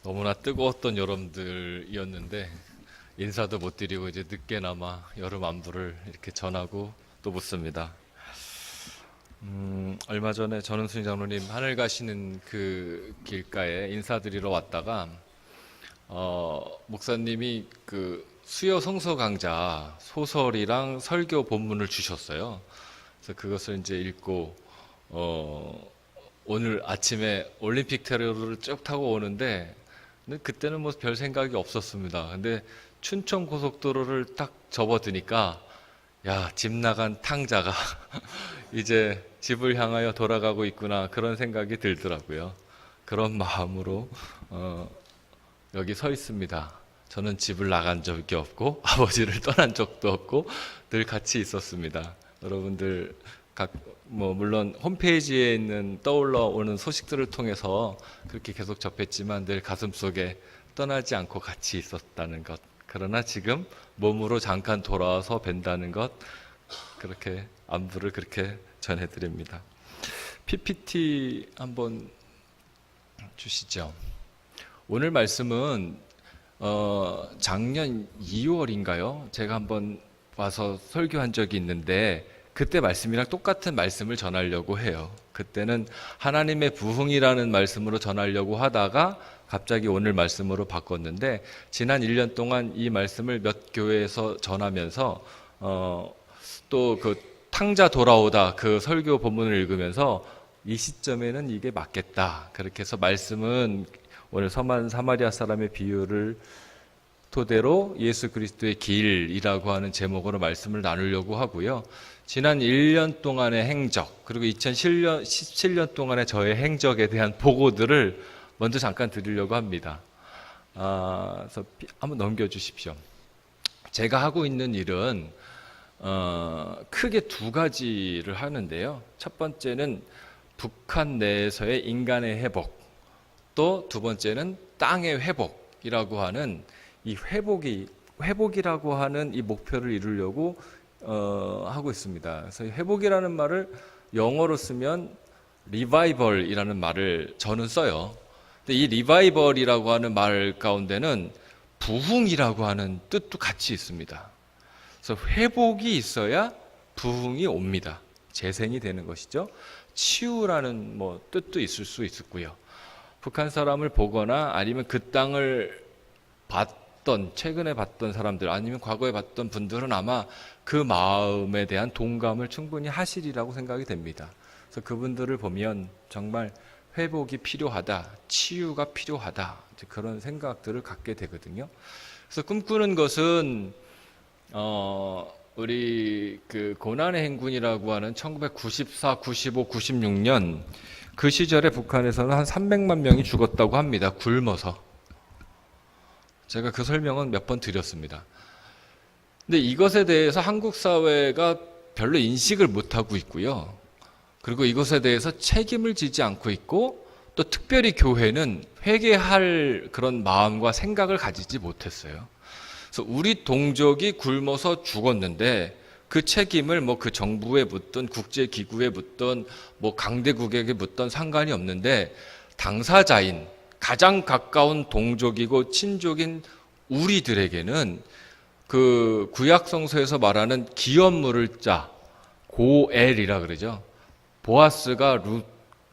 너무나 뜨거웠던 여름들이었는데 인사도 못 드리고 이제 늦게나마 여름 안부를 이렇게 전하고 또 묻습니다. 얼마 전에 전은순 장로님 하늘 가시는 그 길가에 인사드리러 왔다가 목사님이 그 수요 성서 강좌 소설이랑 설교 본문을 주셨어요. 그래서 그것을 이제 읽고 오늘 아침에 올림픽 테러를 쭉 타고 오는데 근데 그때는 뭐 별 생각이 없었습니다. 근데 춘천 고속도로를 딱 접어드니까 야, 집 나간 탕자가 이제 집을 향하여 돌아가고 있구나 그런 생각이 들더라고요. 그런 마음으로 여기 서 있습니다. 저는 집을 나간 적이 없고 아버지를 떠난 적도 없고 늘 같이 있었습니다. 여러분들 물론 홈페이지에 있는 떠올라 오는 소식들을 통해서 그렇게 계속 접했지만 늘 가슴속에 떠나지 않고 같이 있었다는 것. 그러나 지금 몸으로 잠깐 돌아와서 뵌다는 것. 그렇게 안부를 그렇게 전해드립니다. PPT 한번 주시죠. 오늘 말씀은 작년 2월인가요? 제가 한번 와서 설교한 적이 있는데 그때 말씀이랑 똑같은 말씀을 전하려고 해요. 그때는 하나님의 부흥이라는 말씀으로 전하려고 하다가 갑자기 오늘 말씀으로 바꿨는데 지난 1년 동안 이 말씀을 몇 교회에서 전하면서 또 그 탕자 돌아오다 그 설교 본문을 읽으면서 이 시점에는 이게 맞겠다. 그렇게 해서 말씀은 오늘 섬한 사마리아 사람의 비유를 토대로 예수 그리스도의 길이라고 하는 제목으로 말씀을 나누려고 하고요. 지난 1년 동안의 행적 그리고 2017년 동안의 저의 행적에 대한 보고들을 먼저 잠깐 드리려고 합니다. 그래서 한번 넘겨주십시오. 제가 하고 있는 일은 크게 두 가지를 하는데요. 첫 번째는 북한 내에서의 인간의 회복, 또 두 번째는 땅의 회복이라고 하는 이 회복이라고 하는 이 목표를 이루려고 하고 있습니다. 그래서 회복이라는 말을 영어로 쓰면 리바이벌이라는 말을 저는 써요. 근데 이 리바이벌이라고 하는 말 가운데는 부흥이라고 하는 뜻도 같이 있습니다. 그래서 회복이 있어야 부흥이 옵니다. 재생이 되는 것이죠. 치유라는 뜻도 있을 수 있고요. 북한 사람을 보거나 아니면 그 땅을 최근에 봤던 사람들 아니면 과거에 봤던 분들은 아마 그 마음에 대한 동감을 충분히 하시리라고 생각이 됩니다. 그래서 그분들을 보면 정말 회복이 필요하다, 치유가 필요하다 그런 생각들을 갖게 되거든요. 그래서 꿈꾸는 것은 우리 그 고난의 행군이라고 하는 1994, 95, 96년 그 시절에 북한에서는 한 300만 명이 죽었다고 합니다. 굶어서. 제가 그 설명은 몇 번 드렸습니다. 근데 이것에 대해서 한국 사회가 별로 인식을 못하고 있고요. 그리고 이것에 대해서 책임을 지지 않고 있고 또 특별히 교회는 회개할 그런 마음과 생각을 가지지 못했어요. 그래서 우리 동족이 굶어서 죽었는데 그 책임을 그 정부에 묻든 국제기구에 묻든 강대국에게 묻든 상관이 없는데 당사자인 가장 가까운 동족이고 친족인 우리들에게는 그 구약성서에서 말하는 기업물을 짜 고엘이라 그러죠. 보아스가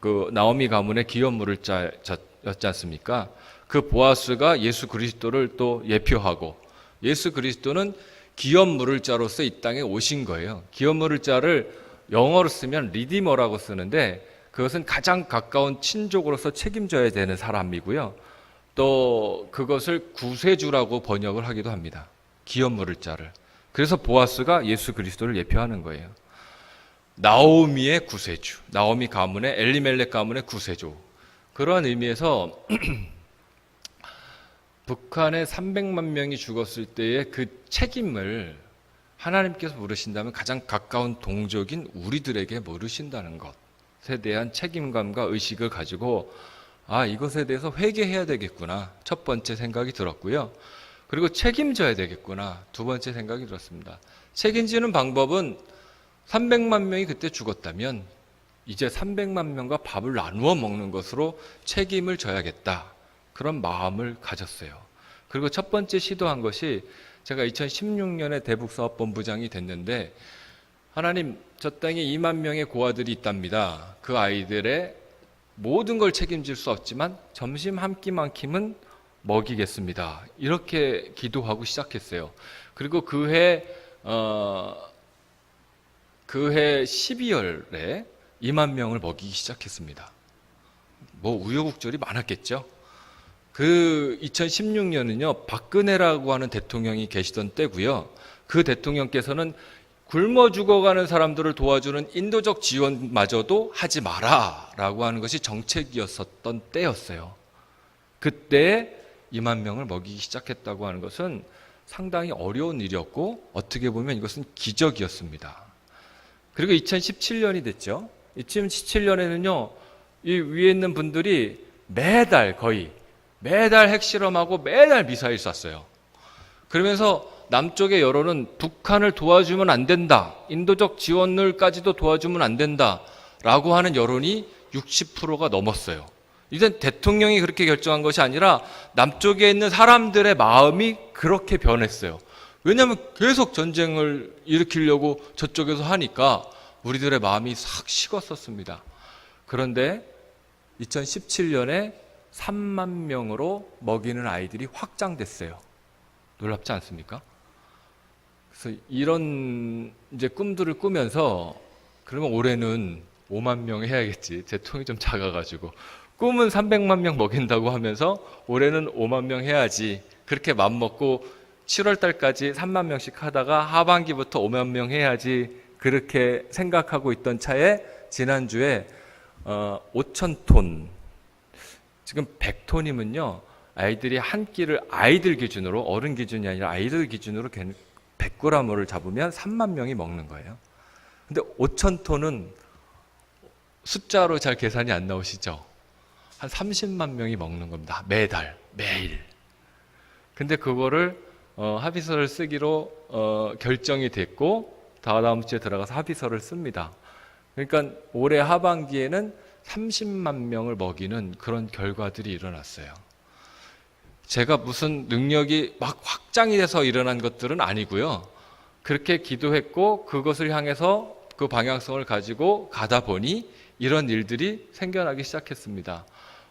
그 나오미 가문의 기업물을 짜였지 않습니까? 그 보아스가 예수 그리스도를 또 예표하고 예수 그리스도는 기업물을 자로서 이 땅에 오신 거예요. 기업물을 자를 영어로 쓰면 리디머라고 쓰는데 그것은 가장 가까운 친족으로서 책임져야 되는 사람이고요. 또 그것을 구세주라고 번역을 하기도 합니다. 기업물을 자를. 그래서 보아스가 예수 그리스도를 예표하는 거예요. 나오미의 구세주, 나오미 가문의 엘리멜렉 가문의 구세주. 그러한 의미에서 북한에 300만 명이 죽었을 때의 그 책임을 하나님께서 물으신다면 가장 가까운 동족인 우리들에게 물으신다는 것에 대한 책임감과 의식을 가지고 이것에 대해서 회개해야 되겠구나. 첫 번째 생각이 들었고요. 그리고 책임져야 되겠구나. 두 번째 생각이 들었습니다. 책임지는 방법은 300만 명이 그때 죽었다면 이제 300만 명과 밥을 나누어 먹는 것으로 책임을 져야겠다. 그런 마음을 가졌어요. 그리고 첫 번째 시도한 것이 제가 2016년에 대북사업본부장이 됐는데, 하나님, 저 땅에 2만 명의 고아들이 있답니다. 그 아이들의 모든 걸 책임질 수 없지만 점심 한 끼만큼은 먹이겠습니다. 이렇게 기도하고 시작했어요. 그리고 그해 12월에 2만 명을 먹이기 시작했습니다. 뭐 우여곡절이 많았겠죠. 그 2016년은요, 박근혜라고 하는 대통령이 계시던 때고요. 그 대통령께서는 굶어 죽어가는 사람들을 도와주는 인도적 지원마저도 하지 마라라고 하는 것이 정책이었었던 때였어요. 그때 2만 명을 먹이기 시작했다고 하는 것은 상당히 어려운 일이었고, 어떻게 보면 이것은 기적이었습니다. 그리고 2017년이 됐죠. 2017년에는요, 이 위에 있는 분들이 매달 핵실험하고 매달 미사일 쐈어요. 그러면서 남쪽의 여론은 북한을 도와주면 안 된다, 인도적 지원을까지도 도와주면 안 된다 라고 하는 여론이 60%가 넘었어요. 이젠 대통령이 그렇게 결정한 것이 아니라 남쪽에 있는 사람들의 마음이 그렇게 변했어요. 왜냐하면 계속 전쟁을 일으키려고 저쪽에서 하니까 우리들의 마음이 싹 식었었습니다. 그런데 2017년에 3만 명으로 먹이는 아이들이 확장됐어요. 놀랍지 않습니까? 그래서 이런 이제 꿈들을 꾸면서, 그러면 올해는 5만 명 해야겠지. 제 통이 좀 작아가지고. 꿈은 300만 명 먹인다고 하면서 올해는 5만 명 해야지. 그렇게 맘먹고 7월 달까지 3만 명씩 하다가 하반기부터 5만 명 해야지. 그렇게 생각하고 있던 차에 지난주에 5,000톤, 지금 100톤이면요, 아이들이 한 끼를 아이들 기준으로, 어른 기준이 아니라 아이들 기준으로 100g을 잡으면 3만 명이 먹는 거예요. 근데 5,000톤은 숫자로 잘 계산이 안 나오시죠? 한 30만 명이 먹는 겁니다. 매달, 매일. 근데 그거를 합의서를 쓰기로 결정이 됐고, 다음 주에 들어가서 합의서를 씁니다. 그러니까 올해 하반기에는 30만 명을 먹이는 그런 결과들이 일어났어요. 제가 무슨 능력이 막 확장이 돼서 일어난 것들은 아니고요. 그렇게 기도했고 그것을 향해서 그 방향성을 가지고 가다 보니 이런 일들이 생겨나기 시작했습니다.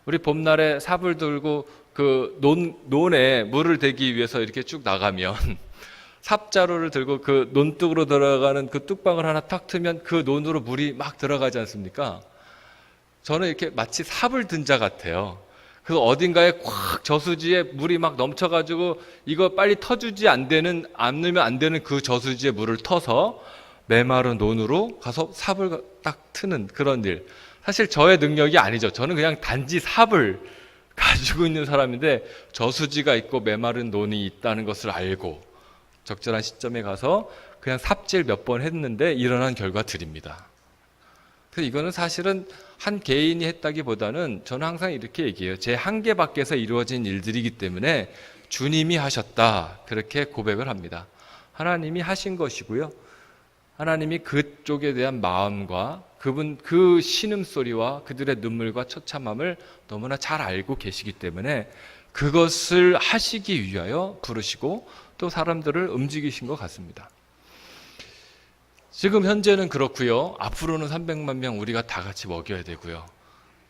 우리 봄날에 삽을 들고 그 논에 물을 대기 위해서 이렇게 쭉 나가면 삽자루를 들고 그 논둑으로 들어가는 그 뚝방을 하나 탁 트면 그 논으로 물이 막 들어가지 않습니까? 저는 이렇게 마치 삽을 든 자 같아요. 그래서 어딘가에 꽉 저수지에 물이 막 넘쳐가지고 이거 빨리 터주지 안 넣으면 안 되는 그 저수지에 물을 터서 메마른 논으로 가서 삽을 딱 트는 그런 일. 사실 저의 능력이 아니죠. 저는 그냥 단지 삽을 가지고 있는 사람인데 저수지가 있고 메마른 논이 있다는 것을 알고 적절한 시점에 가서 그냥 삽질 몇 번 했는데 일어난 결과들입니다. 그래서 이거는 사실은 한 개인이 했다기보다는 저는 항상 이렇게 얘기해요. 제 한계 밖에서 이루어진 일들이기 때문에 주님이 하셨다, 그렇게 고백을 합니다. 하나님이 하신 것이고요. 하나님이 그쪽에 대한 마음과 그 신음소리와 그들의 눈물과 처참함을 너무나 잘 알고 계시기 때문에 그것을 하시기 위하여 부르시고 또 사람들을 움직이신 것 같습니다. 지금 현재는 그렇고요. 앞으로는 300만 명 우리가 다 같이 먹여야 되고요.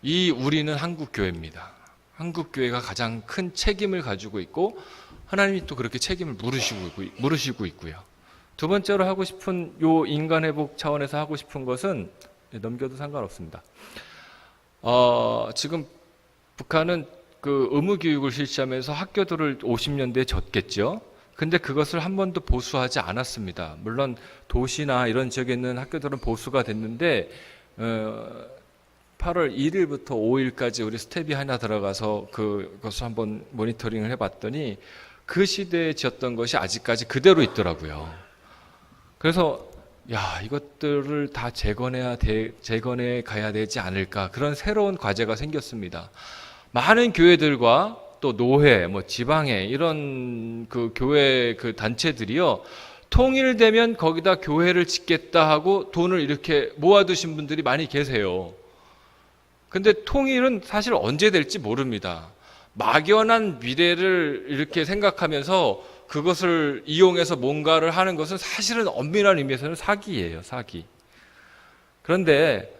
이 우리는 한국교회입니다. 한국교회가 가장 큰 책임을 가지고 있고 하나님이 또 그렇게 책임을 물으시고 있고요. 두 번째로 하고 싶은, 요 인간회복 차원에서 하고 싶은 것은, 넘겨도 상관없습니다. 지금 북한은 그 의무교육을 실시하면서 학교들을 50년대에 졌겠죠. 근데 그것을 한 번도 보수하지 않았습니다. 물론 도시나 이런 지역에 있는 학교들은 보수가 됐는데 8월 1일부터 5일까지 우리 스텝이 하나 들어가서 그것을 한번 모니터링을 해봤더니 그 시대에 지었던 것이 아직까지 그대로 있더라고요. 그래서 이것들을 다 재건해 가야 되지 않을까, 그런 새로운 과제가 생겼습니다. 많은 교회들과 또 노회, 지방회, 이런 그 교회 그 단체들이요, 통일되면 거기다 교회를 짓겠다 하고 돈을 이렇게 모아두신 분들이 많이 계세요. 근데 통일은 사실 언제 될지 모릅니다. 막연한 미래를 이렇게 생각하면서 그것을 이용해서 뭔가를 하는 것은 사실은 엄밀한 의미에서는 사기예요, 사기. 그런데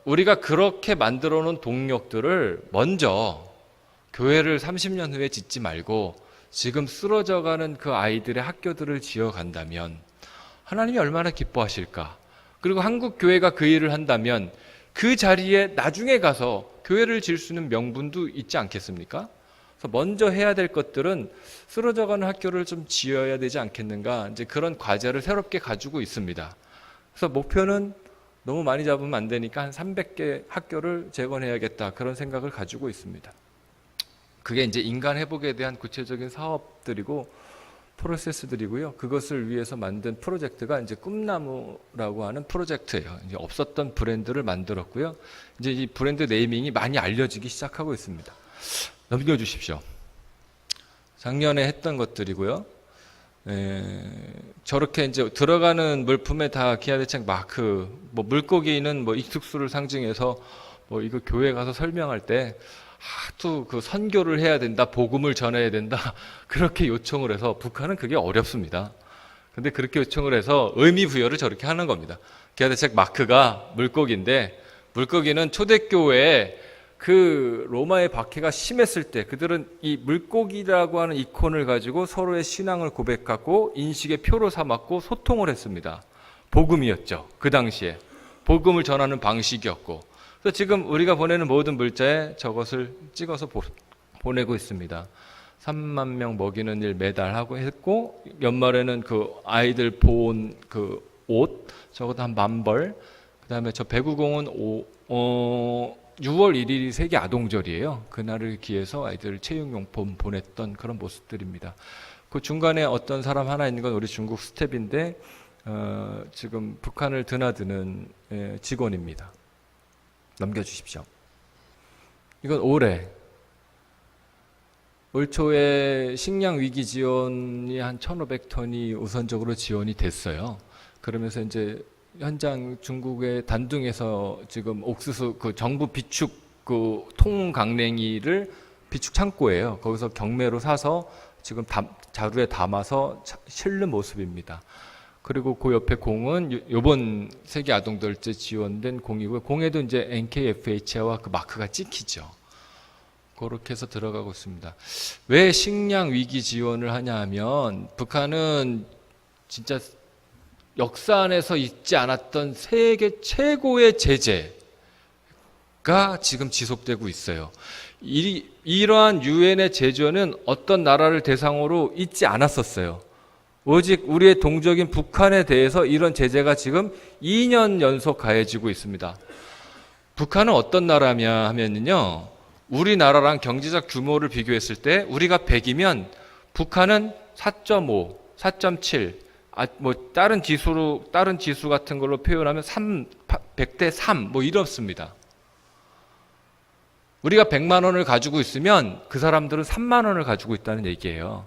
우리가 그렇게 만들어 놓은 동력들을 먼저 교회를 30년 후에 짓지 말고 지금 쓰러져가는 그 아이들의 학교들을 지어간다면 하나님이 얼마나 기뻐하실까. 그리고 한국 교회가 그 일을 한다면 그 자리에 나중에 가서 교회를 지을 수 있는 명분도 있지 않겠습니까? 그래서 먼저 해야 될 것들은 쓰러져가는 학교를 좀 지어야 되지 않겠는가, 이제 그런 과제를 새롭게 가지고 있습니다. 그래서 목표는 너무 많이 잡으면 안 되니까 한 300개 학교를 재건해야겠다, 그런 생각을 가지고 있습니다. 그게 이제 인간 회복에 대한 구체적인 사업들이고 프로세스들이고요. 그것을 위해서 만든 프로젝트가 이제 꿈나무라고 하는 프로젝트예요. 이제 없었던 브랜드를 만들었고요. 이제 이 브랜드 네이밍이 많이 알려지기 시작하고 있습니다. 넘겨주십시오. 작년에 했던 것들이고요. 저렇게 이제 들어가는 물품에 다 기아대책 마크, 뭐 물고기는 뭐 익숙수를 상징해서 뭐 이거 교회 가서 설명할 때 하도 그 선교를 해야 된다, 복음을 전해야 된다, 그렇게 요청을 해서 북한은 그게 어렵습니다. 근데 그렇게 요청을 해서 의미 부여를 저렇게 하는 겁니다. 기아대책 마크가 물고기인데, 물고기는 초대교회에 그 로마의 박해가 심했을 때 그들은 이 물고기라고 하는 이콘을 가지고 서로의 신앙을 고백하고 인식의 표로 삼았고 소통을 했습니다. 복음이었죠. 그 당시에 복음을 전하는 방식이었고, 그래서 지금 우리가 보내는 모든 물자에 저것을 찍어서 보내고 있습니다. 3만 명 먹이는 일 매달 하고 했고, 연말에는 그 아이들 보온 그 옷 적어도 한 10,000벌, 그 다음에 저 배구공은 6월 1일이 세계 아동절이에요. 그날을 기해서 아이들 체육용품 보냈던 그런 모습들입니다. 그 중간에 어떤 사람 하나 있는 건 우리 중국 스텝인데 지금 북한을 드나드는 직원입니다. 넘겨주십시오. 이건 올해 올 초에 식량 위기 지원이 한 1,500톤이 우선적으로 지원이 됐어요. 그러면서 이제 현장 중국의 단둥에서 지금 옥수수 그 정부 비축 그 통강냉이를 비축 창고예요. 거기서 경매로 사서 지금 자루에 담아서 실는 모습입니다. 그리고 그 옆에 공은 요번 세계 아동들제 지원된 공이고요. 공에도 이제 NKFH와 그 마크가 찍히죠. 그렇게 해서 들어가고 있습니다. 왜 식량 위기 지원을 하냐 하면 북한은 진짜 역사 안에서 있지 않았던 세계 최고의 제재가 지금 지속되고 있어요. 이러한 유엔의 제재는 어떤 나라를 대상으로 있지 않았었어요. 오직 우리의 동족인 북한에 대해서 이런 제재가 지금 2년 연속 가해지고 있습니다. 북한은 어떤 나라냐 하면요, 우리나라랑 경제적 규모를 비교했을 때 우리가 100이면 북한은 4.5, 4.7, 뭐 다른 지수 같은 걸로 표현하면 100대 3 뭐 이렇습니다. 우리가 100만 원을 가지고 있으면 그 사람들은 3만 원을 가지고 있다는 얘기예요.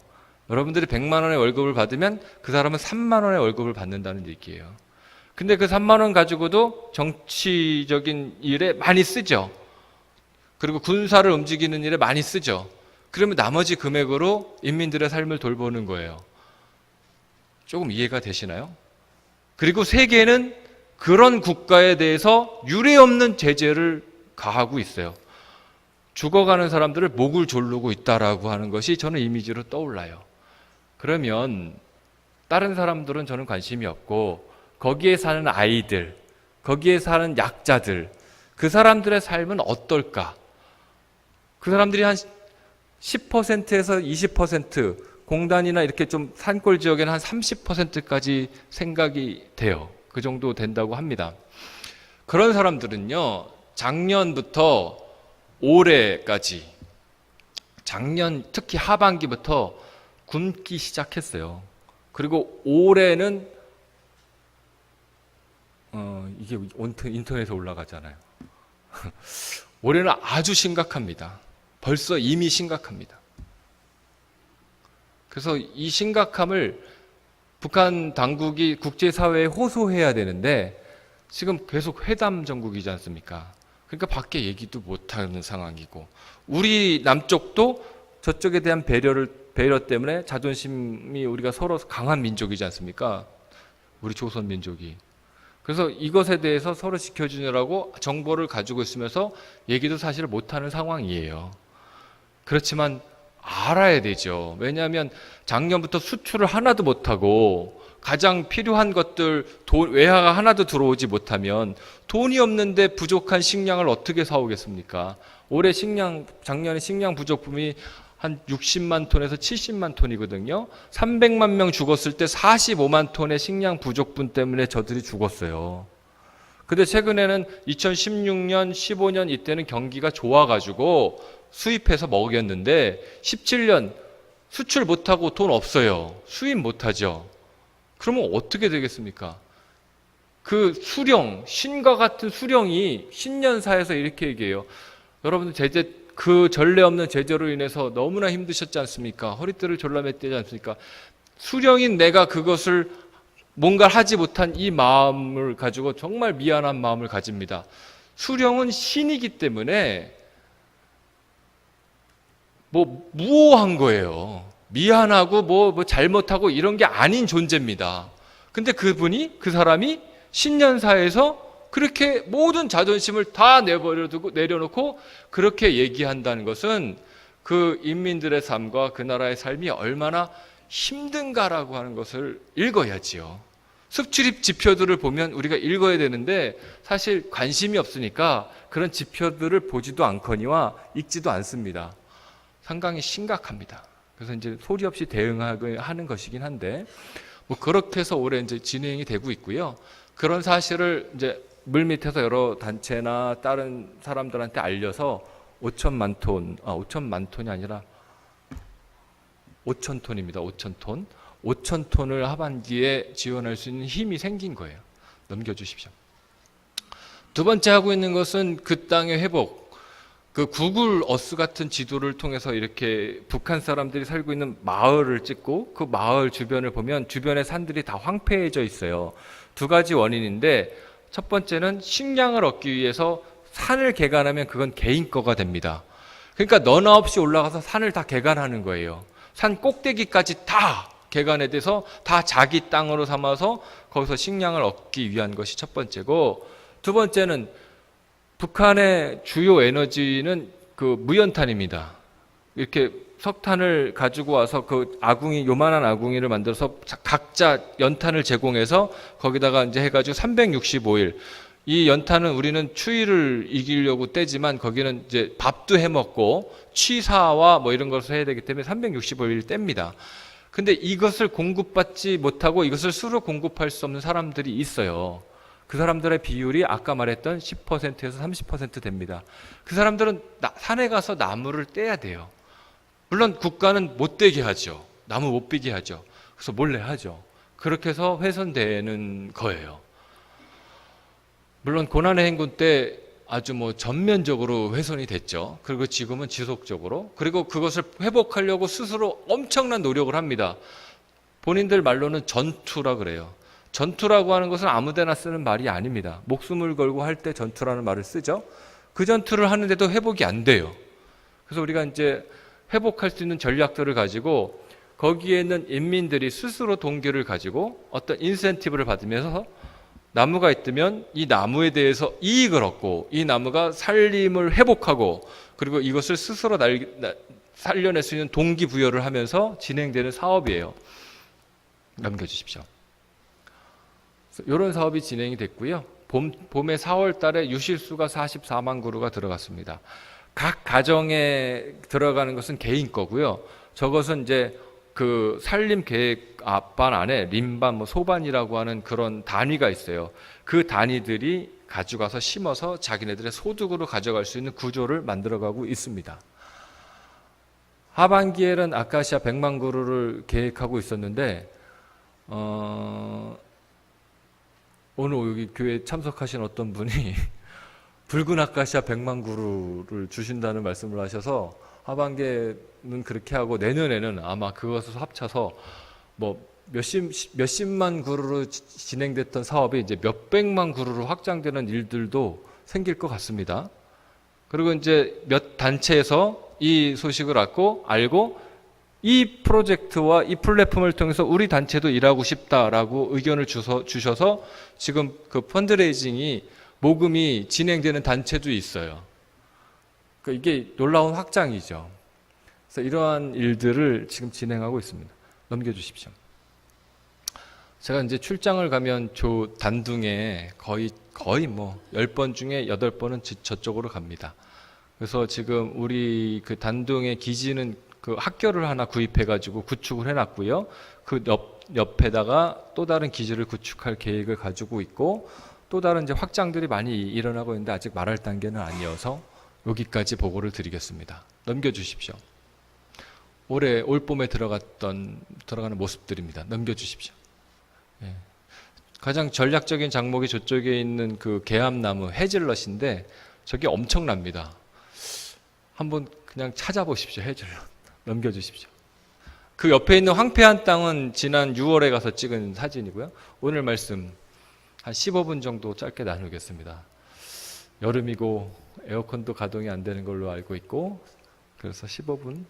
여러분들이 100만 원의 월급을 받으면 그 사람은 3만 원의 월급을 받는다는 얘기예요. 근데 그 3만 원 가지고도 정치적인 일에 많이 쓰죠. 그리고 군사를 움직이는 일에 많이 쓰죠. 그러면 나머지 금액으로 인민들의 삶을 돌보는 거예요. 조금 이해가 되시나요? 그리고 세계는 그런 국가에 대해서 유례없는 제재를 가하고 있어요. 죽어가는 사람들을 목을 조르고 있다라고 하는 것이 저는 이미지로 떠올라요. 그러면 다른 사람들은 저는 관심이 없고, 거기에 사는 아이들, 거기에 사는 약자들, 그 사람들의 삶은 어떨까? 그 사람들이 한 10%에서 20%, 공단이나 이렇게 좀 산골 지역에는 한 30%까지 생각이 돼요. 그 정도 된다고 합니다. 그런 사람들은요, 작년부터 올해까지, 작년 특히 하반기부터 굶기 시작했어요. 그리고 올해는 이게 인터넷에 올라가잖아요. 올해는 아주 심각합니다. 벌써 이미 심각합니다. 그래서 이 심각함을 북한 당국이 국제사회에 호소해야 되는데 지금 계속 회담 정국이지 않습니까? 그러니까 밖에 얘기도 못하는 상황이고, 우리 남쪽도 저쪽에 대한 배려 때문에 자존심이, 우리가 서로 강한 민족이지 않습니까? 우리 조선 민족이. 그래서 이것에 대해서 서로 지켜주느라고 정보를 가지고 있으면서 얘기도 사실 못하는 상황이에요. 그렇지만 알아야 되죠. 왜냐하면 작년부터 수출을 하나도 못하고 가장 필요한 것들, 외화가 하나도 들어오지 못하면 돈이 없는데 부족한 식량을 어떻게 사오겠습니까? 작년에 식량 부족분이 한 60만 톤에서 70만 톤이거든요. 300만 명 죽었을 때 45만 톤의 식량 부족분 때문에 저들이 죽었어요. 근데 최근에는 2016년, 15년 이때는 경기가 좋아가지고 수입해서 먹였는데 17년 수출 못하고 돈 없어요. 수입 못하죠. 그러면 어떻게 되겠습니까? 그 수령, 신과 같은 수령이 신년사에서 이렇게 얘기해요. 여러분들 그 전례 없는 제재로 인해서 너무나 힘드셨지 않습니까? 허리띠를 졸라맸지 않습니까? 수령인 내가 그것을 뭔가 하지 못한 이 마음을 가지고 정말 미안한 마음을 가집니다. 수령은 신이기 때문에 무오한 거예요. 미안하고 뭐 잘못하고 이런 게 아닌 존재입니다. 근데 그 사람이 신년사에서 그렇게 모든 자존심을 다 내려놓고 그렇게 얘기한다는 것은 그 인민들의 삶과 그 나라의 삶이 얼마나 힘든가라고 하는 것을 읽어야지요. 습출입 지표들을 보면 우리가 읽어야 되는데 사실 관심이 없으니까 그런 지표들을 보지도 않거니와 읽지도 않습니다. 상당히 심각합니다. 그래서 이제 소리 없이 대응하는 것이긴 한데, 그렇게 해서 올해 이제 진행이 되고 있고요. 그런 사실을 이제 물밑에서 여러 단체나 다른 사람들한테 알려서 5천만 톤이 아니라 5천 톤입니다. 5천 톤. 5천 톤을 하반기에 지원할 수 있는 힘이 생긴 거예요. 넘겨주십시오. 두 번째 하고 있는 것은 그 땅의 회복. 그 구글 어스 같은 지도를 통해서 이렇게 북한 사람들이 살고 있는 마을을 찍고 그 마을 주변을 보면 주변의 산들이 다 황폐해져 있어요. 두 가지 원인인데, 첫 번째는 식량을 얻기 위해서 산을 개간하면 그건 개인 거가 됩니다. 그러니까 너나 없이 올라가서 산을 다 개간하는 거예요. 산 꼭대기까지 다 개간에 대해서 다 자기 땅으로 삼아서 거기서 식량을 얻기 위한 것이 첫 번째고, 두 번째는 북한의 주요 에너지는 그 무연탄입니다. 이렇게 석탄을 가지고 와서 그 요만한 아궁이를 만들어서 각자 연탄을 제공해서 거기다가 이제 해가지고 365일. 이 연탄은 우리는 추위를 이기려고 떼지만 거기는 이제 밥도 해 먹고 취사와 뭐 이런 것을 해야 되기 때문에 365일 뗍니다. 근데 이것을 공급받지 못하고 이것을 수로 공급할 수 없는 사람들이 있어요. 그 사람들의 비율이 아까 말했던 10%에서 30% 됩니다. 그 사람들은 산에 가서 나무를 떼야 돼요. 물론 국가는 못 떼게 하죠. 나무 못 비게 하죠. 그래서 몰래 하죠. 그렇게 해서 훼손되는 거예요. 물론 고난의 행군 때 아주 전면적으로 훼손이 됐죠. 그리고 지금은 지속적으로. 그리고 그것을 회복하려고 스스로 엄청난 노력을 합니다. 본인들 말로는 전투라 그래요. 전투라고 하는 것은 아무데나 쓰는 말이 아닙니다. 목숨을 걸고 할 때 전투라는 말을 쓰죠. 그 전투를 하는데도 회복이 안 돼요. 그래서 우리가 이제 회복할 수 있는 전략들을 가지고 거기에 있는 인민들이 스스로 동기를 가지고 어떤 인센티브를 받으면서 나무가 있다면 이 나무에 대해서 이익을 얻고 이 나무가 살림을 회복하고 그리고 이것을 스스로 살려낼 수 있는 동기부여를 하면서 진행되는 사업이에요. 넘겨주십시오. 이런 사업이 진행이 됐고요. 봄에 4월 달에 유실수가 44만 그루가 들어갔습니다. 각 가정에 들어가는 것은 개인 거고요. 저것은 이제 그 산림 계획 앞반 안에 림반, 소반이라고 하는 그런 단위가 있어요. 그 단위들이 가져가서 심어서 자기네들의 소득으로 가져갈 수 있는 구조를 만들어가고 있습니다. 하반기에는 아카시아 100만 그루를 계획하고 있었는데 오늘 여기 교회에 참석하신 어떤 분이 붉은 아카시아 100만 그루를 주신다는 말씀을 하셔서 하반기에는 그렇게 하고 내년에는 아마 그것을 합쳐서 몇십만 그루로 진행됐던 사업이 이제 몇백만 그루로 확장되는 일들도 생길 것 같습니다. 그리고 이제 몇 단체에서 이 소식을 알고 이 프로젝트와 이 플랫폼을 통해서 우리 단체도 일하고 싶다라고 의견을 주셔서 지금 그 펀드레이징이 모금이 진행되는 단체도 있어요. 이게 놀라운 확장이죠. 그래서 이러한 일들을 지금 진행하고 있습니다. 넘겨주십시오. 제가 이제 출장을 가면 단둥에 거의 뭐 10번 중에 8번은 저쪽으로 갑니다. 그래서 지금 우리 그 단둥의 기지는 그 학교를 하나 구입해가지고 구축을 해놨고요. 그 옆에다가 또 다른 기지를 구축할 계획을 가지고 있고 또 다른 이제 확장들이 많이 일어나고 있는데 아직 말할 단계는 아니어서 여기까지 보고를 드리겠습니다. 넘겨주십시오. 올 봄에 들어가는 모습들입니다. 넘겨주십시오. 예. 가장 전략적인 장목이 저쪽에 있는 그 개암나무 헤즐넛인데 저게 엄청납니다. 한번 그냥 찾아보십시오. 헤즐넛. 넘겨주십시오. 그 옆에 있는 황폐한 땅은 지난 6월에 가서 찍은 사진이고요. 오늘 말씀 한 15분 정도 짧게 나누겠습니다. 여름이고 에어컨도 가동이 안 되는 걸로 알고 있고 그래서 15분.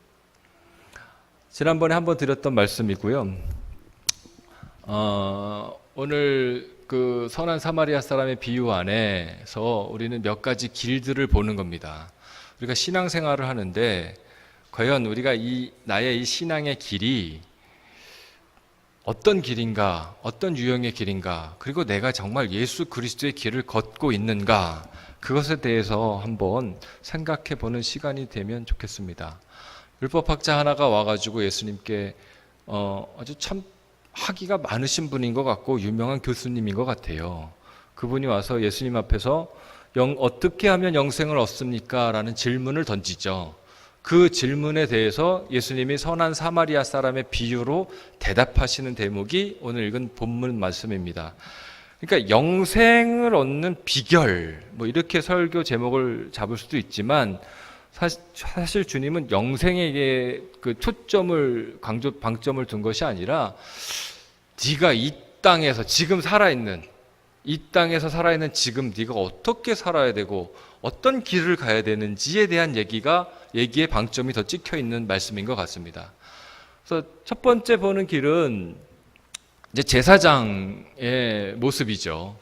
지난번에 한번 드렸던 말씀이고요. 오늘 그 선한 사마리아 사람의 비유 안에서 우리는 몇 가지 길들을 보는 겁니다. 우리가 신앙생활을 하는데 과연 우리가 나의 이 신앙의 길이 어떤 길인가, 어떤 유형의 길인가, 그리고 내가 정말 예수 그리스도의 길을 걷고 있는가, 그것에 대해서 한번 생각해 보는 시간이 되면 좋겠습니다. 율법학자 하나가 와가지고 예수님께 아주 참 학위가 많으신 분인 것 같고 유명한 교수님인 것 같아요. 그분이 와서 예수님 앞에서 어떻게 하면 영생을 얻습니까? 라는 질문을 던지죠. 그 질문에 대해서 예수님이 선한 사마리아 사람의 비유로 대답하시는 대목이 오늘 읽은 본문 말씀입니다. 그러니까 영생을 얻는 비결, 뭐 이렇게 설교 제목을 잡을 수도 있지만 사실 주님은 영생에게 그 방점을 둔 것이 아니라 네가 이 땅에서 살아있는 지금 네가 어떻게 살아야 되고 어떤 길을 가야 되는지에 대한 얘기에 방점이 더 찍혀 있는 말씀인 것 같습니다. 그래서 첫 번째 보는 길은 이제 제사장의 모습이죠.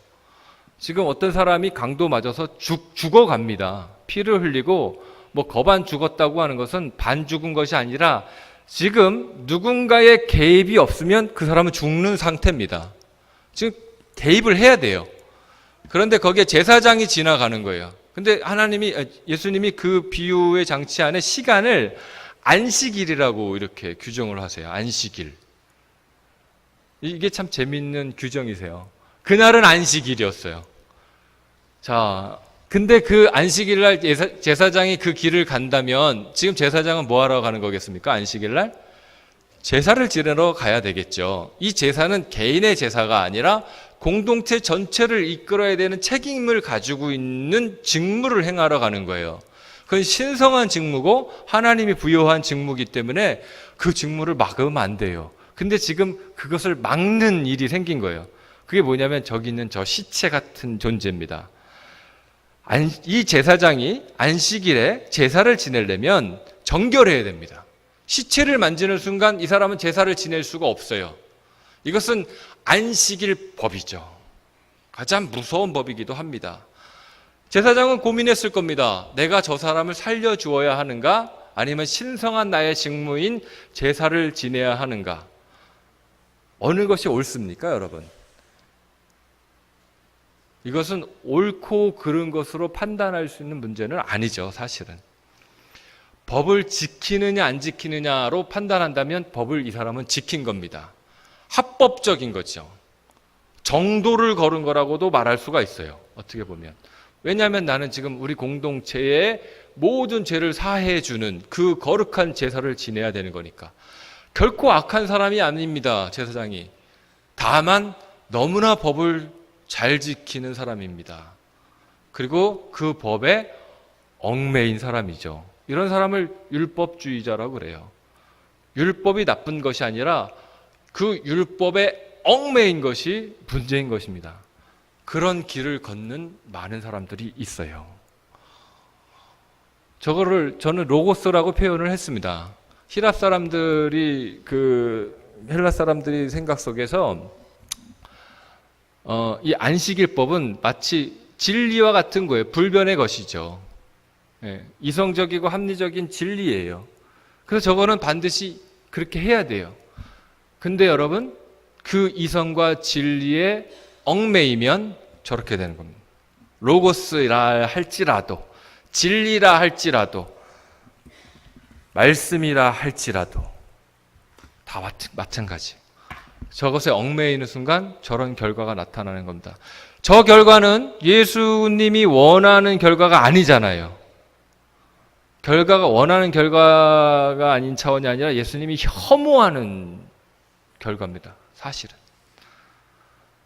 지금 어떤 사람이 강도 맞아서 죽어갑니다. 피를 흘리고 뭐 거반 죽었다고 하는 것은 반 죽은 것이 아니라 지금 누군가의 개입이 없으면 그 사람은 죽는 상태입니다. 지금 개입을 해야 돼요. 그런데 거기에 제사장이 지나가는 거예요. 근데 예수님이 그 비유의 장치 안에 시간을 안식일이라고 이렇게 규정을 하세요. 안식일. 이게 참 재밌는 규정이세요. 그날은 안식일이었어요. 자, 근데 그 안식일날 제사장이 그 길을 간다면 지금 제사장은 뭐 하러 가는 거겠습니까? 안식일날? 제사를 지내러 가야 되겠죠. 이 제사는 개인의 제사가 아니라 공동체 전체를 이끌어야 되는 책임을 가지고 있는 직무를 행하러 가는 거예요. 그건 신성한 직무고 하나님이 부여한 직무이기 때문에 그 직무를 막으면 안 돼요. 근데 지금 그것을 막는 일이 생긴 거예요. 그게 뭐냐면 저기 있는 저 시체 같은 존재입니다. 이 제사장이 안식일에 제사를 지내려면 정결해야 됩니다. 시체를 만지는 순간 이 사람은 제사를 지낼 수가 없어요. 이것은 안식일 법이죠. 가장 무서운 법이기도 합니다. 제사장은 고민했을 겁니다. 내가 저 사람을 살려주어야 하는가? 아니면 신성한 나의 직무인 제사를 지내야 하는가? 어느 것이 옳습니까, 여러분? 이것은 옳고 그른 것으로 판단할 수 있는 문제는 아니죠, 사실은. 법을 지키느냐 안 지키느냐로 판단한다면 법을 이 사람은 지킨 겁니다. 합법적인 거죠. 정도를 걸은 거라고도 말할 수가 있어요. 어떻게 보면. 왜냐하면 나는 지금 우리 공동체의 모든 죄를 사해주는 그 거룩한 제사를 지내야 되는 거니까. 결코 악한 사람이 아닙니다, 제사장이. 다만 너무나 법을 잘 지키는 사람입니다. 그리고 그 법에 얽매인 사람이죠. 이런 사람을 율법주의자라고 그래요. 율법이 나쁜 것이 아니라 그 율법에 얽매인 것이 문제인 것입니다. 그런 길을 걷는 많은 사람들이 있어요. 저거를 저는 로고스라고 표현을 했습니다. 헬라 사람들이 생각 속에서 이 안식일법은 마치 진리와 같은 거예요. 불변의 것이죠. 예, 이성적이고 합리적인 진리예요. 그래서 저거는 반드시 그렇게 해야 돼요. 근데 여러분, 그 이성과 진리에 얽매이면 저렇게 되는 겁니다. 로고스라 할지라도, 진리라 할지라도, 말씀이라 할지라도 다 마찬가지. 저것에 얽매이는 순간 저런 결과가 나타나는 겁니다. 저 결과는 예수님이 원하는 결과가 아니잖아요. 결과가 원하는 결과가 아닌 차원이 아니라 예수님이 혐오하는 결과입니다. 사실은.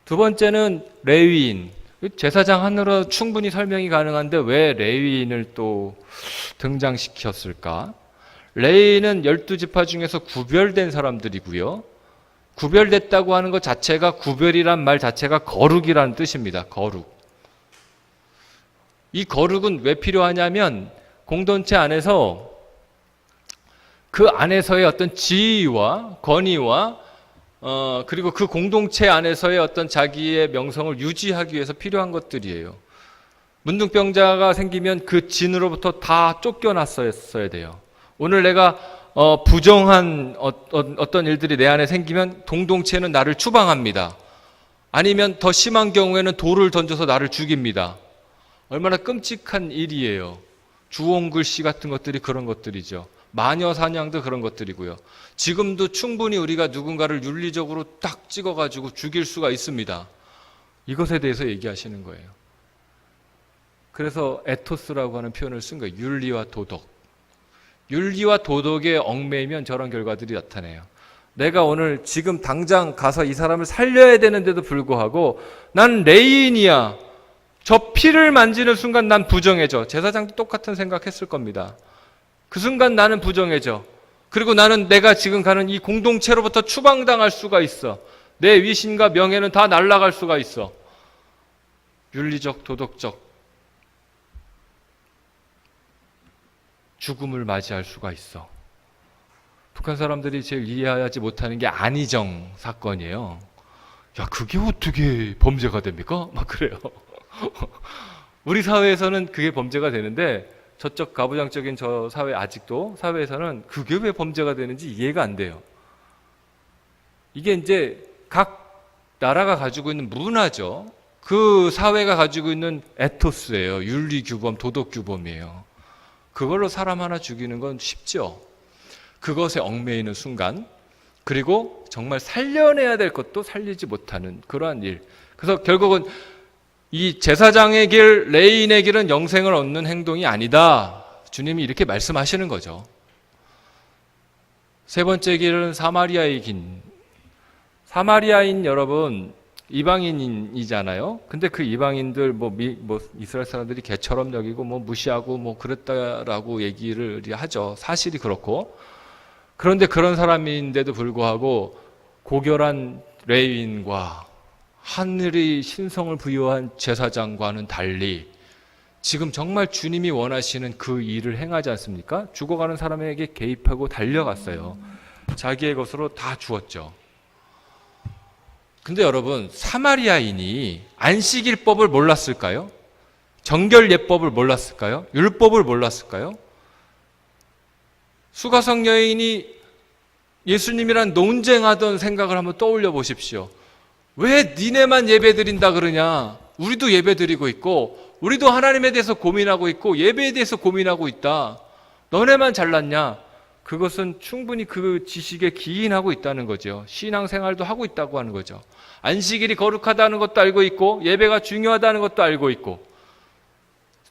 두 번째는 레위인. 제사장 하나로 충분히 설명이 가능한데 왜 레위인을 또 등장시켰을까? 레위인은 12지파 중에서 구별된 사람들이고요. 구별됐다고 하는 것 자체가, 구별이란 말 자체가 거룩이라는 뜻입니다. 거룩. 이 거룩은 왜 필요하냐면 공동체 안에서 그 안에서의 어떤 지위와 권위와 그리고 그 공동체 안에서의 어떤 자기의 명성을 유지하기 위해서 필요한 것들이에요. 문둥병자가 생기면 그 진으로부터 다 쫓겨났어야 돼요. 오늘 내가 부정한 어떤 일들이 내 안에 생기면 공동체는 나를 추방합니다. 아니면 더 심한 경우에는 돌을 던져서 나를 죽입니다. 얼마나 끔찍한 일이에요. 주홍글씨 같은 것들이 그런 것들이죠. 마녀 사냥도 그런 것들이고요. 지금도 충분히 우리가 누군가를 윤리적으로 딱 찍어가지고 죽일 수가 있습니다. 이것에 대해서 얘기하시는 거예요. 그래서 에토스라고 하는 표현을 쓴 거예요. 윤리와 도덕. 윤리와 도덕에 얽매이면 저런 결과들이 나타나요. 내가 오늘 지금 당장 가서 이 사람을 살려야 되는데도 불구하고 난 레위인이야. 저 피를 만지는 순간 난 부정해져. 제사장도 똑같은 생각했을 겁니다. 그 순간 나는 부정해져. 그리고 나는 내가 지금 가는 이 공동체로부터 추방당할 수가 있어. 내 위신과 명예는 다 날아갈 수가 있어. 윤리적, 도덕적 죽음을 맞이할 수가 있어. 북한 사람들이 제일 이해하지 못하는 게 안희정 사건이에요. 야, 그게 어떻게 범죄가 됩니까? 막 그래요. 우리 사회에서는 그게 범죄가 되는데 저쪽 가부장적인 저 사회, 아직도 사회에서는 그게 왜 범죄가 되는지 이해가 안 돼요. 이게 이제 각 나라가 가지고 있는 문화죠. 그 사회가 가지고 있는 에토스예요. 윤리규범, 도덕규범이에요. 그걸로 사람 하나 죽이는 건 쉽죠. 그것에 얽매이는 순간, 그리고 정말 살려내야 될 것도 살리지 못하는 그러한 일. 그래서 결국은 이 제사장의 길, 레위인의 길은 영생을 얻는 행동이 아니다. 주님이 이렇게 말씀하시는 거죠. 세 번째 길은 사마리아의 길. 사마리아인 여러분, 이방인이잖아요. 근데 그 이방인들 이스라엘 사람들이 개처럼 여기고 무시하고 그랬다라고 얘기를 하죠. 사실이 그렇고. 그런데 그런 사람인데도 불구하고 고결한 레위인과 하늘의 신성을 부여한 제사장과는 달리 지금 정말 주님이 원하시는 그 일을 행하지 않습니까? 죽어가는 사람에게 개입하고 달려갔어요. 자기의 것으로 다 주었죠. 근데 여러분, 사마리아인이 안식일법을 몰랐을까요? 정결예법을 몰랐을까요? 율법을 몰랐을까요? 수가성 여인이 예수님이랑 논쟁하던 생각을 한번 떠올려 보십시오. 왜 니네만 예배드린다 그러냐? 우리도 예배드리고 있고 우리도 하나님에 대해서 고민하고 있고 예배에 대해서 고민하고 있다. 너네만 잘났냐? 그것은 충분히 그 지식에 기인하고 있다는 거죠. 신앙생활도 하고 있다고 하는 거죠. 안식일이 거룩하다는 것도 알고 있고 예배가 중요하다는 것도 알고 있고.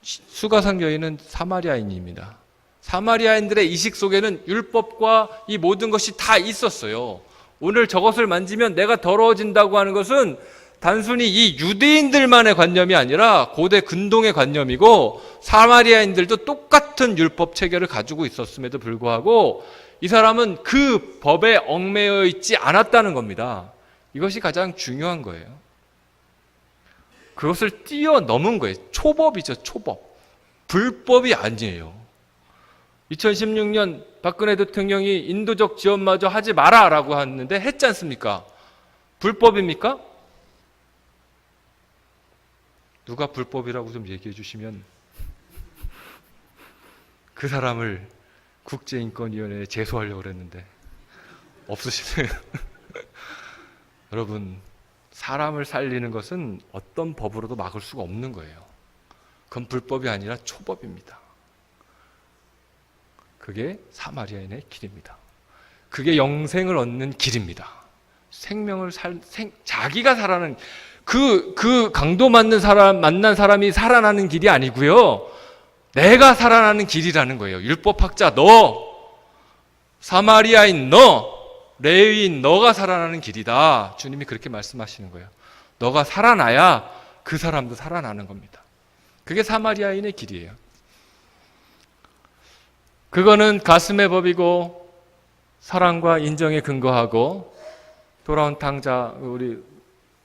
수가성 여인은 사마리아인입니다. 사마리아인들의 이식 속에는 율법과 이 모든 것이 다 있었어요. 오늘 저것을 만지면 내가 더러워진다고 하는 것은 단순히 이 유대인들만의 관념이 아니라 고대 근동의 관념이고 사마리아인들도 똑같은 율법 체계를 가지고 있었음에도 불구하고 이 사람은 그 법에 얽매여 있지 않았다는 겁니다. 이것이 가장 중요한 거예요. 그것을 뛰어넘은 거예요. 초법이죠, 초법. 불법이 아니에요. 2016년 박근혜 대통령이 인도적 지원마저 하지 마라라고 했는데 했지 않습니까? 불법입니까? 누가 불법이라고 좀 얘기해 주시면 그 사람을 국제인권위원회에 제소하려고 그랬는데 없으시네요. 여러분, 사람을 살리는 것은 어떤 법으로도 막을 수가 없는 거예요. 그건 불법이 아니라 초법입니다. 그게 사마리아인의 길입니다. 그게 영생을 얻는 길입니다. 자기가 살아나는, 그 강도 만난 사람이 살아나는 길이 아니고요. 내가 살아나는 길이라는 거예요. 율법학자 너, 사마리아인 너, 레위인 너가 살아나는 길이다. 주님이 그렇게 말씀하시는 거예요. 너가 살아나야 그 사람도 살아나는 겁니다. 그게 사마리아인의 길이에요. 그거는 가슴의 법이고 사랑과 인정에 근거하고 돌아온 탕자, 우리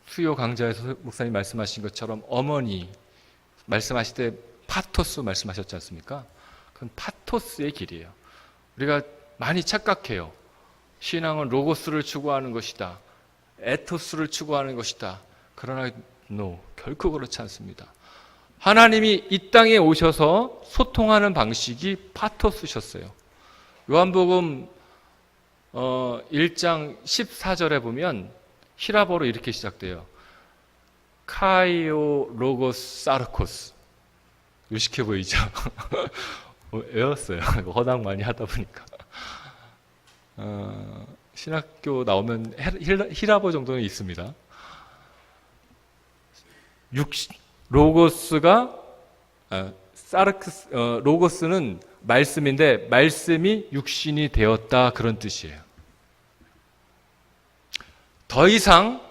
수요 강좌에서 목사님 말씀하신 것처럼 어머니 말씀하실 때 파토스 말씀하셨지 않습니까? 그건 파토스의 길이에요. 우리가 많이 착각해요. 신앙은 로고스를 추구하는 것이다. 에토스를 추구하는 것이다. 그러나 결코 그렇지 않습니다. 하나님이 이 땅에 오셔서 소통하는 방식이 파토스셨어요. 요한복음 1장 14절에 보면 히라보로 이렇게 시작돼요. 카이오 로고스 사르코스. 유식해 보이죠? 외웠어요. 허당 많이 하다 보니까. 신학교 나오면 히라보 정도는 있습니다. 로고스가 로고스는 말씀인데 말씀이 육신이 되었다 그런 뜻이에요. 더 이상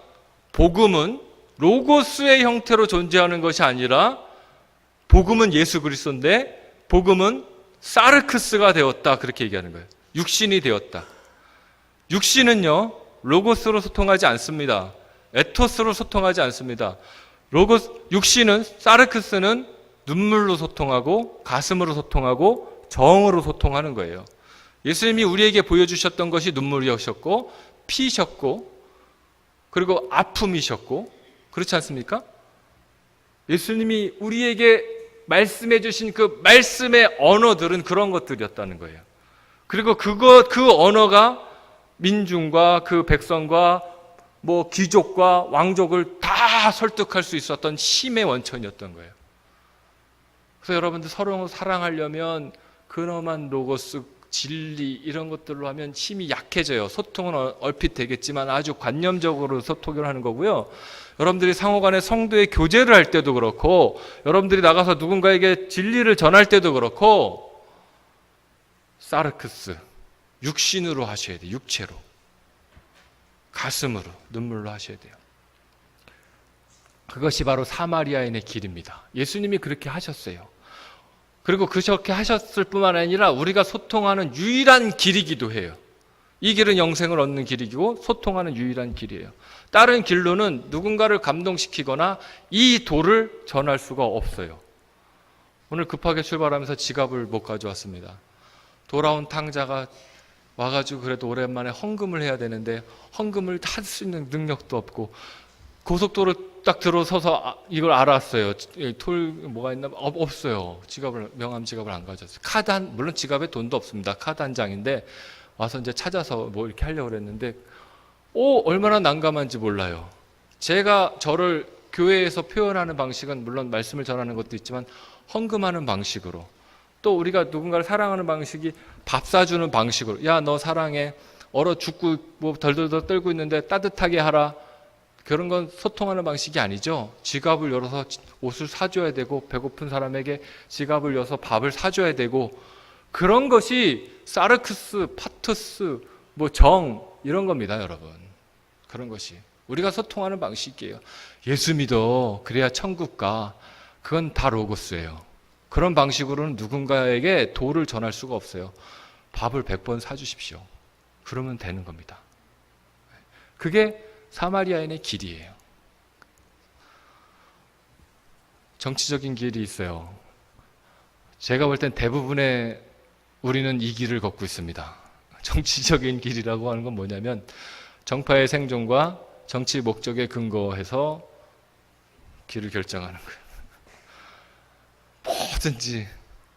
복음은 로고스의 형태로 존재하는 것이 아니라 복음은 예수 그리스도인데 복음은 사르크스가 되었다 그렇게 얘기하는 거예요. 육신이 되었다. 육신은요 로고스로 소통하지 않습니다. 에토스로 소통하지 않습니다. 육신은 사르크스는 눈물로 소통하고 가슴으로 소통하고 정으로 소통하는 거예요. 예수님이 우리에게 보여주셨던 것이 눈물이셨고 피셨고 그리고 아픔이셨고 그렇지 않습니까? 예수님이 우리에게 말씀해 주신 그 말씀의 언어들은 그런 것들이었다는 거예요. 그리고 그 언어가 민중과 그 백성과 귀족과 왕족을 다 설득할 수 있었던 힘의 원천이었던 거예요. 그래서 여러분들 서로 사랑하려면 근엄한 로고스, 진리 이런 것들로 하면 힘이 약해져요. 소통은 얼핏 되겠지만 아주 관념적으로 소통을 하는 거고요. 여러분들이 상호간에 성도의 교제를 할 때도 그렇고 여러분들이 나가서 누군가에게 진리를 전할 때도 그렇고 사르크스, 육신으로 하셔야 돼요. 육체로. 가슴으로, 눈물로 하셔야 돼요. 그것이 바로 사마리아인의 길입니다. 예수님이 그렇게 하셨어요. 그리고 그렇게 하셨을 뿐만 아니라 우리가 소통하는 유일한 길이기도 해요. 이 길은 영생을 얻는 길이고 소통하는 유일한 길이에요. 다른 길로는 누군가를 감동시키거나 이 도를 전할 수가 없어요. 오늘 급하게 출발하면서 지갑을 못 가져왔습니다. 돌아온 탕자가 와가지고 그래도 오랜만에 헌금을 해야 되는데 헌금을 할 수 있는 능력도 없고 고속도로 딱 들어서서 이걸 알았어요. 톨 뭐가 있나? 없어요. 명함 지갑을 안 가져왔어요. 물론 지갑에 돈도 없습니다. 카드 한 장인데 와서 이제 찾아서 이렇게 하려고 그랬는데 얼마나 난감한지 몰라요. 제가 저를 교회에서 표현하는 방식은 물론 말씀을 전하는 것도 있지만 헌금하는 방식으로 또 우리가 누군가를 사랑하는 방식이 밥 사주는 방식으로 야 너 사랑해 얼어 죽고 덜덜덜 떨고 있는데 따뜻하게 하라 그런 건 소통하는 방식이 아니죠. 지갑을 열어서 옷을 사줘야 되고 배고픈 사람에게 지갑을 열어서 밥을 사줘야 되고 그런 것이 사르크스, 파토스, 정 이런 겁니다, 여러분. 그런 것이 우리가 소통하는 방식이에요. 예수 믿어 그래야 천국 가. 그건 다 로고스예요. 그런 방식으로는 누군가에게 도를 전할 수가 없어요. 밥을 100번 사주십시오. 그러면 되는 겁니다. 그게 사마리아인의 길이에요. 정치적인 길이 있어요. 제가 볼 땐 대부분의 우리는 이 길을 걷고 있습니다. 정치적인 길이라고 하는 건 뭐냐면 정파의 생존과 정치 목적에 근거해서 길을 결정하는 거예요. 뭐든지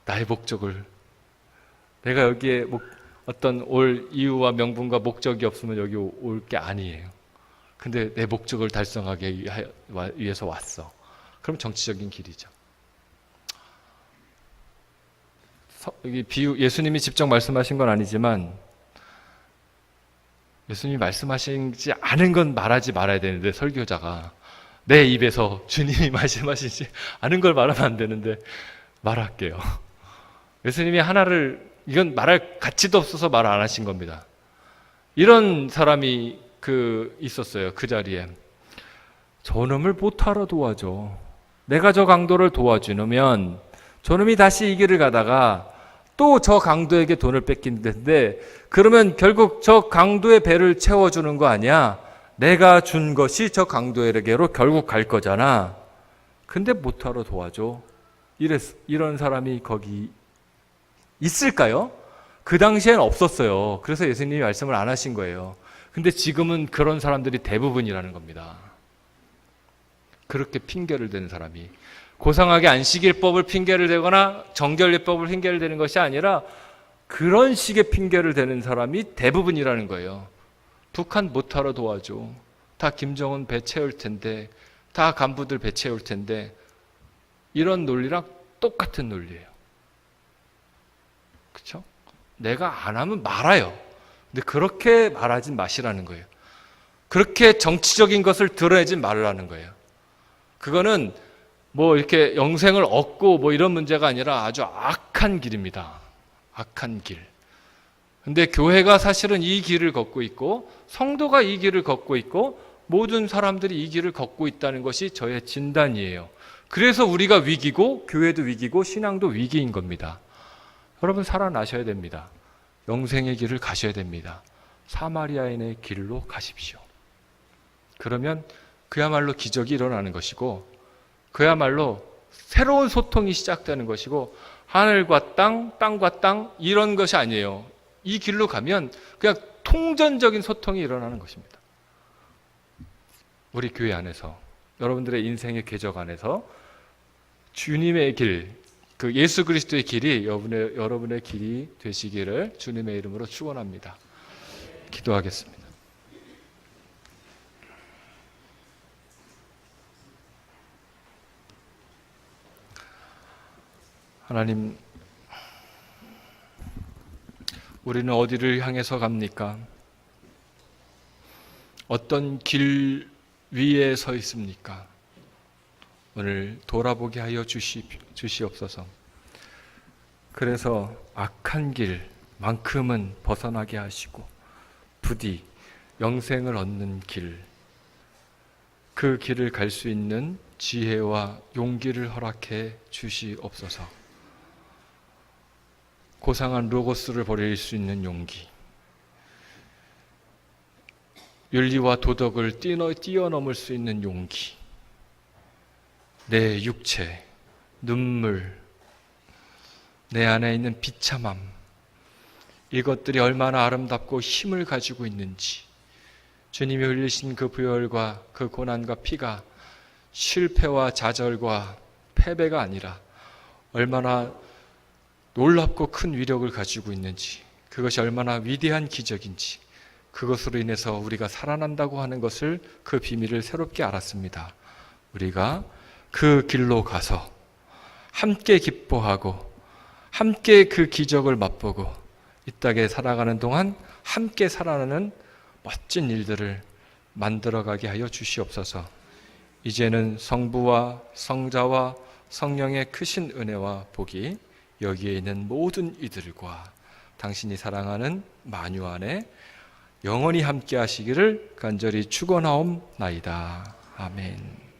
나의 목적을, 내가 여기에 어떤 올 이유와 명분과 목적이 없으면 여기 올 게 아니에요. 근데 내 목적을 달성하기 위해서 왔어. 그럼 정치적인 길이죠. 예수님이 직접 말씀하신 건 아니지만 예수님이 말씀하시지 않은 건 말하지 말아야 되는데, 설교자가 내 입에서 주님이 말씀하시지 않은 걸 말하면 안 되는데 말할게요. 예수님이 하나를, 이건 말할 가치도 없어서 말 안 하신 겁니다. 이런 사람이 있었어요. 그 자리에. 저놈을 못하러 도와줘. 내가 저 강도를 도와주면 저놈이 다시 이 길을 가다가 또 저 강도에게 돈을 뺏긴다는데, 그러면 결국 저 강도의 배를 채워주는 거 아니야? 내가 준 것이 저 강도에게로 결국 갈 거잖아. 근데 못하러 도와줘. 이런 사람이 거기 있을까요? 그 당시엔 없었어요. 그래서 예수님이 말씀을 안 하신 거예요. 근데 지금은 그런 사람들이 대부분이라는 겁니다. 그렇게 핑계를 대는 사람이, 고상하게 안식일법을 핑계를 대거나 정결례법을 핑계를 대는 것이 아니라 그런 식의 핑계를 대는 사람이 대부분이라는 거예요. 북한 못하러 도와줘. 다 김정은 배 채울 텐데, 다 간부들 배 채울 텐데, 이런 논리랑 똑같은 논리예요. 그렇죠? 내가 안 하면 말아요. 근데 그렇게 말하지 마시라는 거예요. 그렇게 정치적인 것을 드러내지 말라는 거예요. 그거는 뭐 이렇게 영생을 얻고 뭐 이런 문제가 아니라 아주 악한 길입니다. 악한 길. 근데 교회가 사실은 이 길을 걷고 있고, 성도가 이 길을 걷고 있고, 모든 사람들이 이 길을 걷고 있다는 것이 저의 진단이에요. 그래서 우리가 위기고, 교회도 위기고, 신앙도 위기인 겁니다. 여러분, 살아나셔야 됩니다. 영생의 길을 가셔야 됩니다. 사마리아인의 길로 가십시오. 그러면 그야말로 기적이 일어나는 것이고, 그야말로 새로운 소통이 시작되는 것이고, 하늘과 땅, 땅과 땅, 이런 것이 아니에요. 이 길로 가면 그냥 통전적인 소통이 일어나는 것입니다. 우리 교회 안에서, 여러분들의 인생의 궤적 안에서 주님의 길, 그 예수 그리스도의 길이 여러분의 길이 되시기를 주님의 이름으로 축원합니다. 기도하겠습니다. 하나님, 우리는 어디를 향해서 갑니까? 어떤 길 위에 서 있습니까? 오늘 돌아보게 하여 주시옵소서. 그래서 악한 길만큼은 벗어나게 하시고, 부디 영생을 얻는 길, 그 길을 갈 수 있는 지혜와 용기를 허락해 주시옵소서. 고상한 로고스를 버릴 수 있는 용기, 윤리와 도덕을 뛰어넘을 수 있는 용기, 내 육체, 눈물, 내 안에 있는 비참함, 이것들이 얼마나 아름답고 힘을 가지고 있는지, 주님이 흘리신 그 부혈과 그 고난과 피가 실패와 좌절과 패배가 아니라 얼마나 놀랍고 큰 위력을 가지고 있는지, 그것이 얼마나 위대한 기적인지, 그것으로 인해서 우리가 살아난다고 하는 것을, 그 비밀을 새롭게 알았습니다. 우리가 그 길로 가서 함께 기뻐하고 함께 그 기적을 맛보고 이 땅에 살아가는 동안 함께 살아나는 멋진 일들을 만들어가게 하여 주시옵소서. 이제는 성부와 성자와 성령의 크신 은혜와 복이 여기에 있는 모든 이들과 당신이 사랑하는 만유 안에 영원히 함께 하시기를 간절히 축원하옵나이다. 아멘.